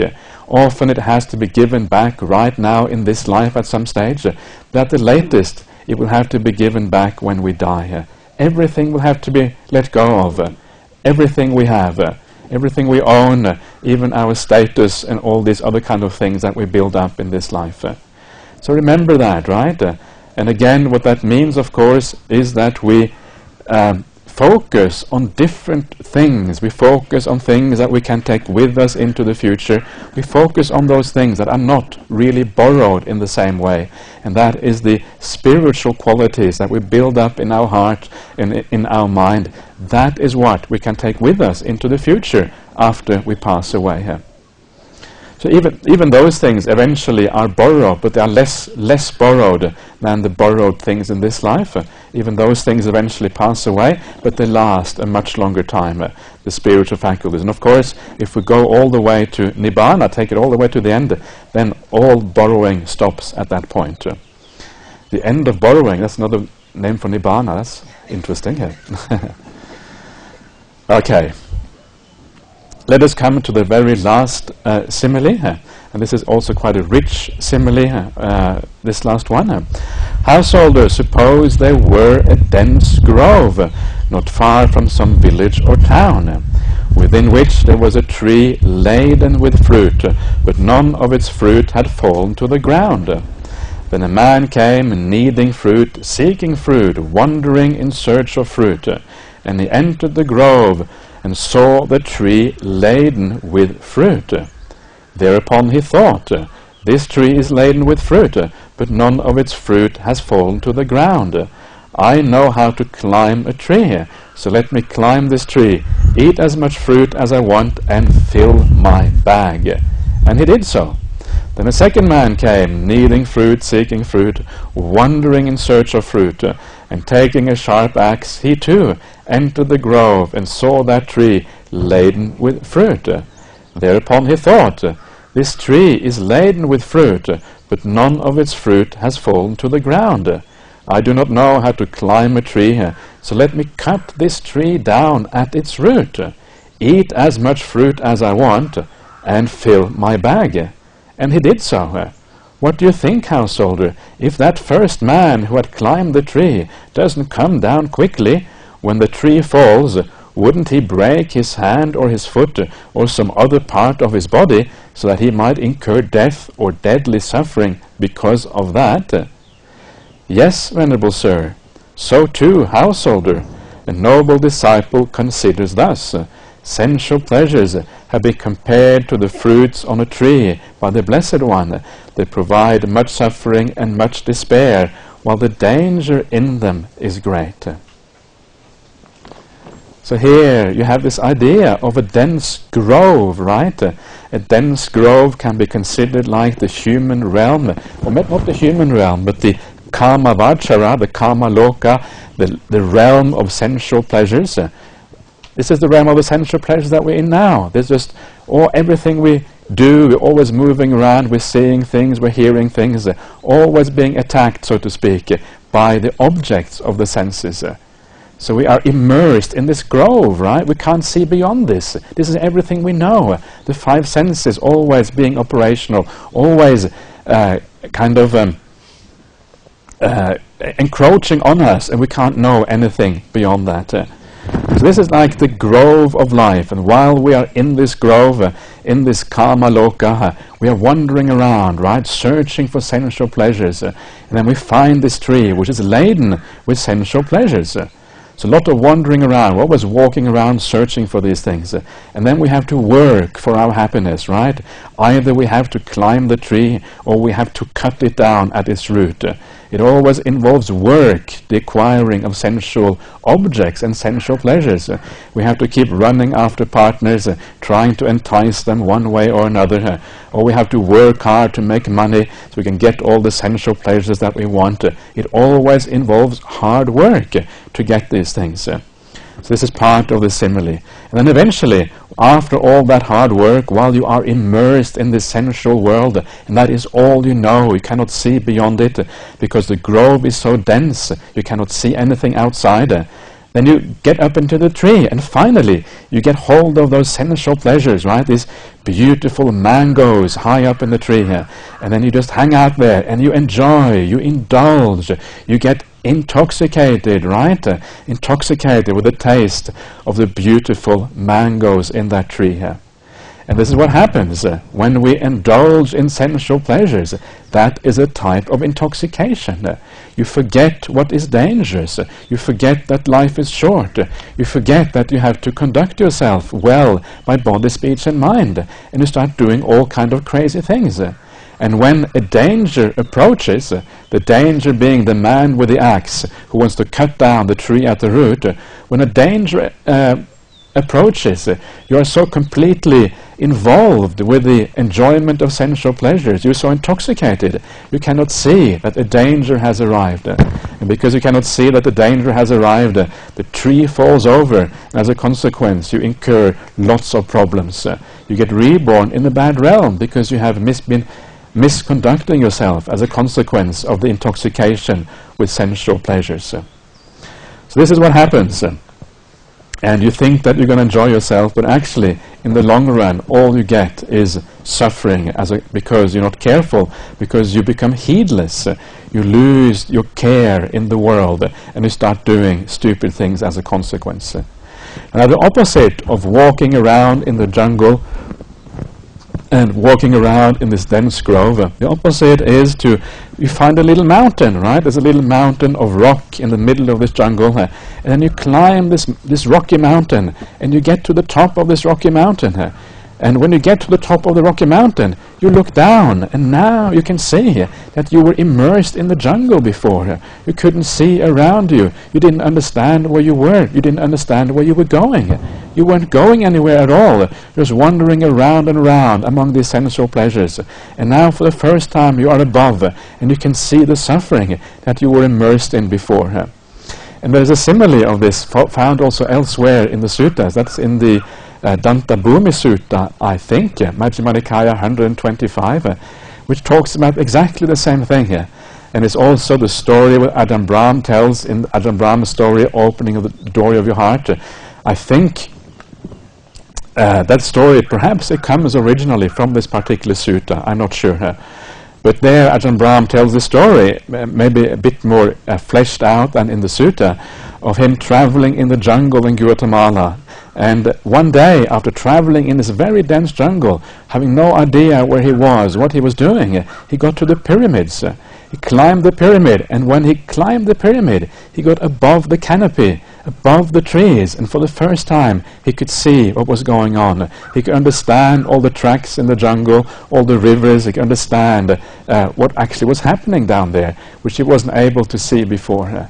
Often it has to be given back right now in this life at some stage. But at the latest, it will have to be given back when we die. Everything will have to be let go of. Everything we have, everything we own, even our status and all these other kind of things that we build up in this life. So remember that, right? And again, what that means, of course, is that we focus on different things. We focus on things that we can take with us into the future. We focus on those things that are not really borrowed in the same way. And that is the spiritual qualities that we build up in our heart and in our mind. That is what we can take with us into the future after we pass away. So even those things eventually are borrowed, but they are less borrowed than the borrowed things in this life. Even those things eventually pass away, but they last a much longer time, the spiritual faculties. And of course, if we go all the way to Nibbana, take it all the way to the end, then all borrowing stops at that point. The end of borrowing, that's another name for Nibbana. That's interesting. Okay. Let us come to the very last simile, and this is also quite a rich simile, this last one. Householder, suppose there were a dense grove, not far from some village or town, within which there was a tree laden with fruit, but none of its fruit had fallen to the ground. Then a man came, needing fruit, seeking fruit, wandering in search of fruit, and he entered the grove, and saw the tree laden with fruit. Thereupon he thought, this tree is laden with fruit, but none of its fruit has fallen to the ground. I know how to climb a tree, so let me climb this tree, eat as much fruit as I want, and fill my bag. And he did so. Then a second man came, needing fruit, seeking fruit, wandering in search of fruit, and taking a sharp axe, he too entered the grove and saw that tree laden with fruit. Thereupon he thought, This tree is laden with fruit, but none of its fruit has fallen to the ground. I do not know how to climb a tree, so let me cut this tree down at its root, eat as much fruit as I want, and fill my bag." And he did so. What do you think, householder? If that first man who had climbed the tree doesn't come down quickly, when the tree falls, wouldn't he break his hand or his foot or some other part of his body, so that he might incur death or deadly suffering because of that? Yes, venerable sir, so too, householder, a noble disciple considers thus. Sensual pleasures have been compared to the fruits on a tree by the Blessed One. They provide much suffering and much despair, while the danger in them is great. So here you have this idea of a dense grove, right? A dense grove can be considered like the human realm, or not the human realm, but the Kama Vachara, the Kama Loka, the realm of sensual pleasures. This is the realm of the sensual pleasures that we're in now. There's just everything we do, we're always moving around, we're seeing things, we're hearing things, always being attacked, so to speak, by the objects of the senses. So we are immersed in this grove, right? We can't see beyond this. This is everything we know. The five senses always being operational, always encroaching on us, and we can't know anything beyond that. So this is like the grove of life, and while we are in this grove, in this Kama Loka, we are wandering around, right, searching for sensual pleasures, and then we find this tree which is laden with sensual pleasures. So a lot of wandering around, we're always walking around searching for these things. And then we have to work for our happiness, right? Either we have to climb the tree or we have to cut it down at its root. It always involves work, the acquiring of sensual objects and sensual pleasures. We have to keep running after partners, trying to entice them one way or another. Or we have to work hard to make money so we can get all the sensual pleasures that we want. It always involves hard work to get these things. So this is part of the simile. And then eventually, after all that hard work, while you are immersed in this sensual world, and that is all you know, you cannot see beyond it, because the grove is so dense, you cannot see anything outside. Then you get up into the tree, and finally you get hold of those sensual pleasures, right? These beautiful mangoes high up in the tree here. And then you just hang out there, and you enjoy, you indulge, you get intoxicated, right? Intoxicated with the taste of the beautiful mangoes in that tree here. And this is what happens when we indulge in sensual pleasures. That is a type of intoxication. You forget what is dangerous. You forget that life is short. You forget that you have to conduct yourself well by body, speech and mind. And you start doing all kind of crazy things. And when a danger approaches, the danger being the man with the axe who wants to cut down the tree at the root, when a danger approaches, you are so completely involved with the enjoyment of sensual pleasures, you're so intoxicated, you cannot see that a danger has arrived. And because you cannot see that the danger has arrived, the tree falls over, and as a consequence you incur lots of problems. You get reborn in the bad realm because you have been misconducting yourself as a consequence of the intoxication with sensual pleasures. So this is what happens. And you think that you're going to enjoy yourself, but actually, in the long run, all you get is suffering because you're not careful, because you become heedless. You lose your care in the world, and you start doing stupid things as a consequence. Now, the opposite of walking around in the jungle and walking around in this dense grove, the opposite is you find a little mountain, right? There's a little mountain of rock in the middle of this jungle, and then you climb this rocky mountain, and you get to the top of this rocky mountain. And when you get to the top of the rocky mountain, you look down, and now you can see that you were immersed in the jungle before. You couldn't see around you. You didn't understand where you were. You didn't understand where you were going. You weren't going anywhere at all, just wandering around and around among these sensual pleasures. And now for the first time you are above, and you can see the suffering that you were immersed in before. And there is a simile of this found also elsewhere in the suttas. That's in the Danta Bhumi Sutta, I think, Majjhima Nikaya 125, which talks about exactly the same thing here. And it's also the story that Ajahn Brahm tells in Ajahn Brahm's story, Opening of the Door of Your Heart. I think that story, perhaps it comes originally from this particular sutta, I'm not sure. But there Ajahn Brahm tells the story, maybe a bit more fleshed out than in the sutta, of him traveling in the jungle in Guatemala. And one day, after traveling in this very dense jungle, having no idea where he was, what he was doing, he got to the pyramids. He climbed the pyramid, and when he climbed the pyramid, he got above the canopy, above the trees, and for the first time he could see what was going on. He could understand all the tracks in the jungle, all the rivers. He could understand what actually was happening down there, which he wasn't able to see before.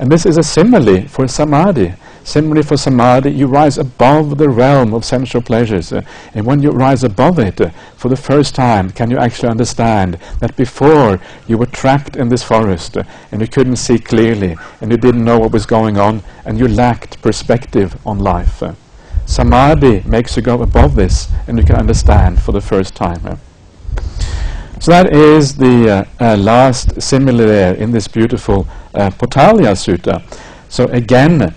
And this is a simile for samadhi. Similarly for samadhi, you rise above the realm of sensual pleasures. And when you rise above it, for the first time, can you actually understand that before you were trapped in this forest, and you couldn't see clearly, and you didn't know what was going on, and you lacked perspective on life. Samadhi makes you go above this, and you can understand for the first time. So that is the last simile there in this beautiful Potalya Sutta. So again,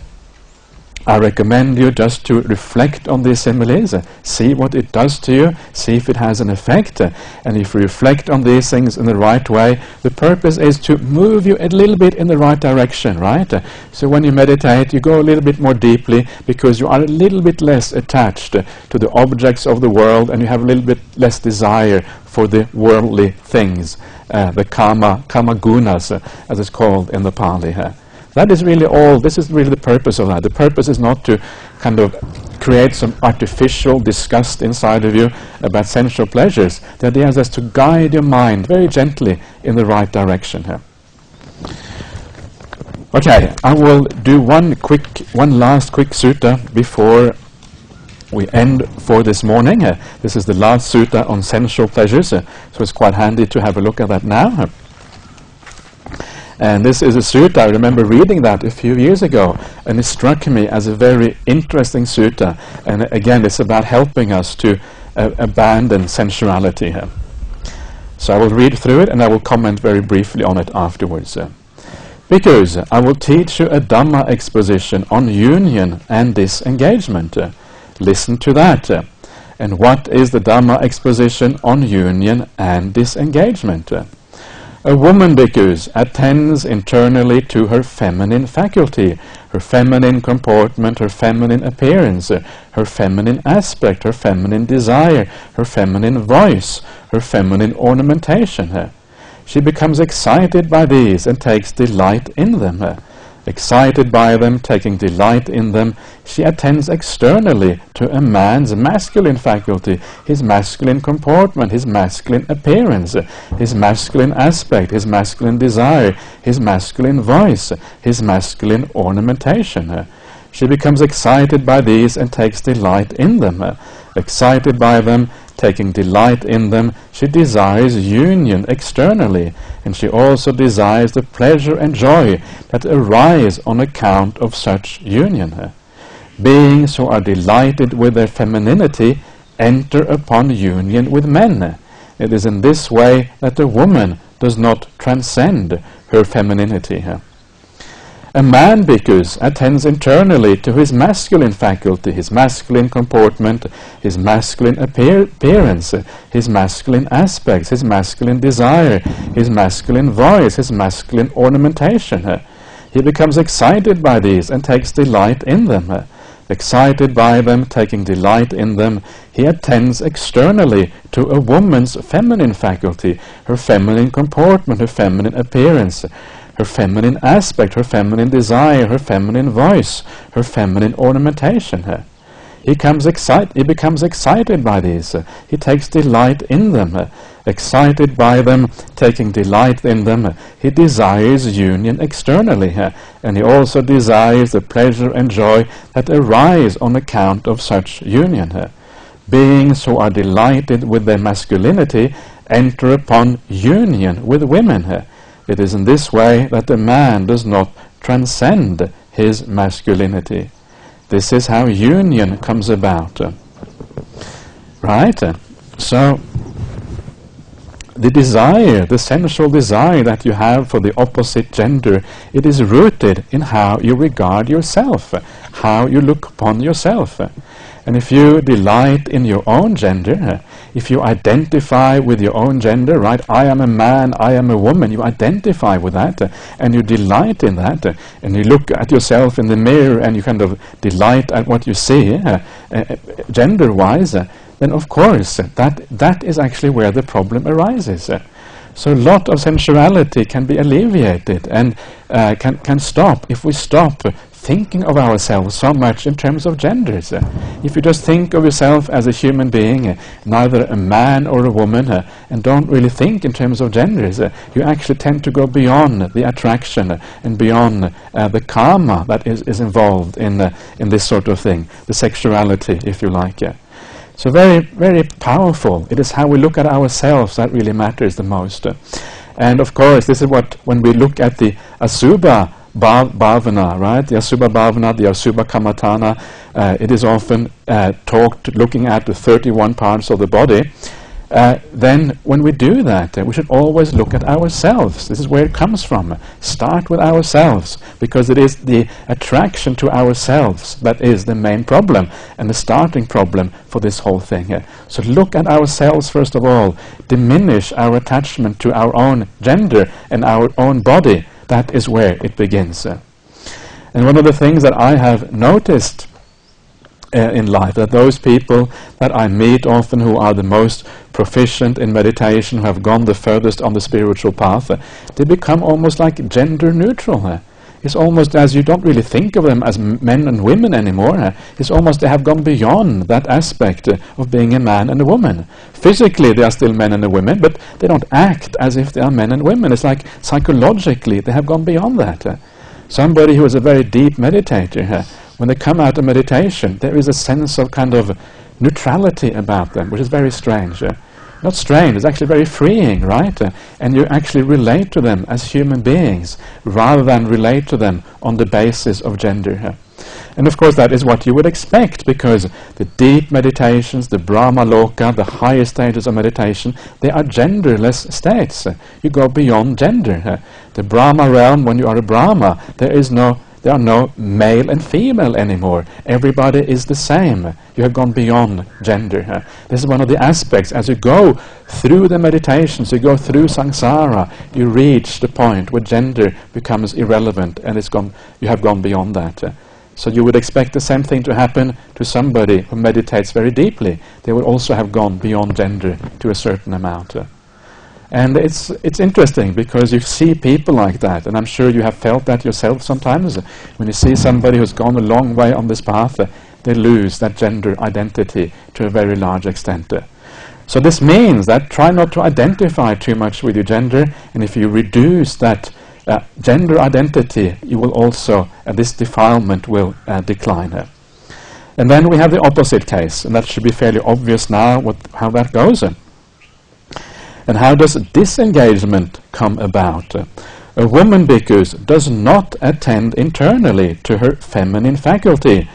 I recommend you just to reflect on these similes, see what it does to you, see if it has an effect, and if you reflect on these things in the right way, the purpose is to move you a little bit in the right direction, right? So when you meditate, you go a little bit more deeply because you are a little bit less attached to the objects of the world, and you have a little bit less desire for the worldly things, the kama gunas, as it's called in the Pali. That is really all. This is really the purpose of that. The purpose is not to kind of create some artificial disgust inside of you about sensual pleasures. The idea is just to guide your mind very gently in the right direction here. Okay, I will do one last quick sutta before we end for this morning. This is the last sutta on sensual pleasures, so it's quite handy to have a look at that now. And this is a sutta, I remember reading that a few years ago, and it struck me as a very interesting sutta. And again, it's about helping us to abandon sensuality here. So I will read through it, and I will comment very briefly on it afterwards. Because I will teach you a Dhamma exposition on union and disengagement. Listen to that. And what is the Dhamma exposition on union and disengagement? A woman, bhikkhus, attends internally to her feminine faculty, her feminine comportment, her feminine appearance, her feminine aspect, her feminine desire, her feminine voice, her feminine ornamentation. She becomes excited by these and takes delight in them. Excited by them, taking delight in them, she attends externally to a man's masculine faculty, his masculine comportment, his masculine appearance, his masculine aspect, his masculine desire, his masculine voice, his masculine ornamentation. She becomes excited by these and takes delight in them. Excited by them, taking delight in them, she desires union externally, and she also desires the pleasure and joy that arise on account of such union. Beings who are delighted with their femininity enter upon union with men. It is in this way that a woman does not transcend her femininity. A man, bhikkhus, attends internally to his masculine faculty, his masculine comportment, his masculine appearance, his masculine aspects, his masculine desire, his masculine voice, his masculine ornamentation. He becomes excited by these and takes delight in them. Excited by them, taking delight in them, he attends externally to a woman's feminine faculty, her feminine comportment, her feminine appearance, her feminine aspect, her feminine desire, her feminine voice, her feminine ornamentation. He becomes excited by these. He takes delight in them. Excited by them, taking delight in them, he desires union externally, and he also desires the pleasure and joy that arise on account of such union. Beings who are delighted with their masculinity enter upon union with women. It is in this way that a man does not transcend his masculinity. This is how union comes about. Right? So the desire, the sensual desire that you have for the opposite gender, it is rooted in how you regard yourself, how you look upon yourself. And if you delight in your own gender, if you identify with your own gender, right, I am a man, I am a woman, you identify with that, and you delight in that, and you look at yourself in the mirror and you kind of delight at what you see, gender-wise, then of course that is actually where the problem arises. So a lot of sensuality can be alleviated and can stop if we stop thinking of ourselves so much in terms of genders. If you just think of yourself as a human being, neither a man or a woman, and don't really think in terms of genders, you actually tend to go beyond the attraction and beyond the karma that is involved in this sort of thing, the sexuality, if you like. So very, very powerful. It is how we look at ourselves that really matters the most. And of course, this is what, when we look at the Asubha Bhavana, right? The Asubha Bhavana, the Asubha Kamatana, it is often talked looking at the 31 parts of the body. Then when we do that, we should always look at ourselves. This is where it comes from. Start with ourselves, because it is the attraction to ourselves that is the main problem and the starting problem for this whole thing. So look at ourselves first of all, diminish our attachment to our own gender and our own body. That is where it begins. And one of the things that I have noticed in life, that those people that I meet often who are the most proficient in meditation, who have gone the furthest on the spiritual path, they become almost like gender neutral. It's almost as you don't really think of them as men and women anymore. It's almost they have gone beyond that aspect of being a man and a woman. Physically they are still men and a women, but they don't act as if they are men and women. It's like psychologically they have gone beyond that. Somebody who is a very deep meditator, when they come out of meditation, there is a sense of kind of neutrality about them, which is very strange. Not strange, it's actually very freeing, right? And you actually relate to them as human beings, rather than relate to them on the basis of gender. And of course that is what you would expect, because the deep meditations, the Brahma Loka, the higher stages of meditation, they are genderless states. You go beyond gender. The Brahma realm, when you are a Brahma, there are no male and female anymore. Everybody is the same. You have gone beyond gender. This is one of the aspects. As you go through the meditations, you go through samsara, you reach the point where gender becomes irrelevant, and you have gone beyond that. So you would expect the same thing to happen to somebody who meditates very deeply. They will also have gone beyond gender to a certain amount. And it's interesting, because you see people like that, and I'm sure you have felt that yourself sometimes. When you see somebody who's gone a long way on this path, they lose that gender identity to a very large extent. So this means that try not to identify too much with your gender, and if you reduce that gender identity, you will also, this defilement will decline. And then we have the opposite case, and that should be fairly obvious now how that goes. And how does disengagement come about? A woman bhikkhus does not attend internally to her feminine faculty,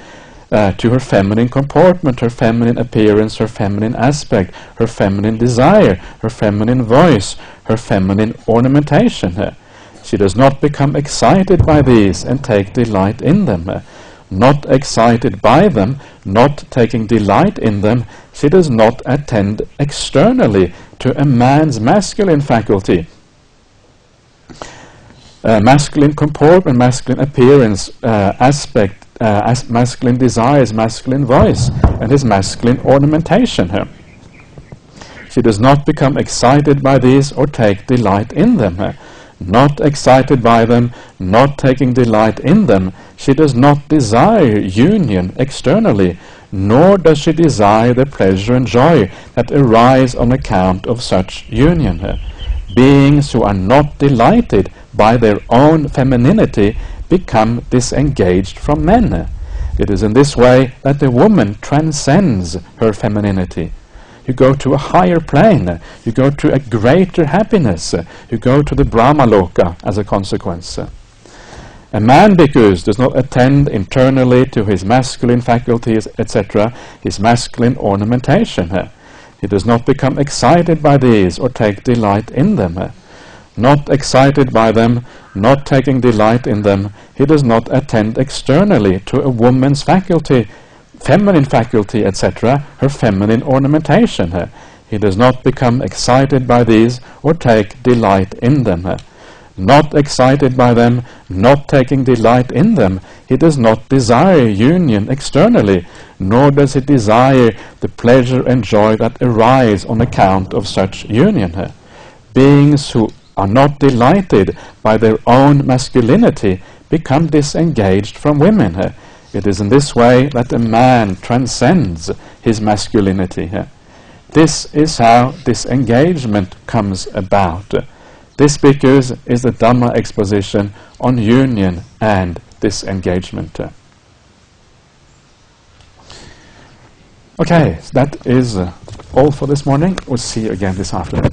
to her feminine comportment, her feminine appearance, her feminine aspect, her feminine desire, her feminine voice, her feminine ornamentation. She does not become excited by these and take delight in them. Not excited by them, not taking delight in them, she does not attend externally to a man's masculine faculty, masculine comportment, masculine appearance, aspect, masculine desires, masculine voice, and his masculine ornamentation. She does not become excited by these or take delight in them. Not excited by them, not taking delight in them, she does not desire union externally, nor does she desire the pleasure and joy that arise on account of such union. Beings who are not delighted by their own femininity become disengaged from men. It is in this way that the woman transcends her femininity. You go to a higher plane, you go to a greater happiness, you go to the Brahma Loka as a consequence. A man bhikkhus does not attend internally to his masculine faculties, etc., his masculine ornamentation. He does not become excited by these or take delight in them. Not excited by them, not taking delight in them, he does not attend externally to a woman's faculty, feminine faculty, etc., her feminine ornamentation. He does not become excited by these or take delight in them. Not excited by them, not taking delight in them, he does not desire union externally, nor does he desire the pleasure and joy that arise on account of such union. Beings who are not delighted by their own masculinity become disengaged from women. It is in this way that a man transcends his masculinity. This is how disengagement comes about. This, bhikkhus, is the Dhamma exposition on union and disengagement. Okay, so that is all for this morning. We'll see you again this afternoon.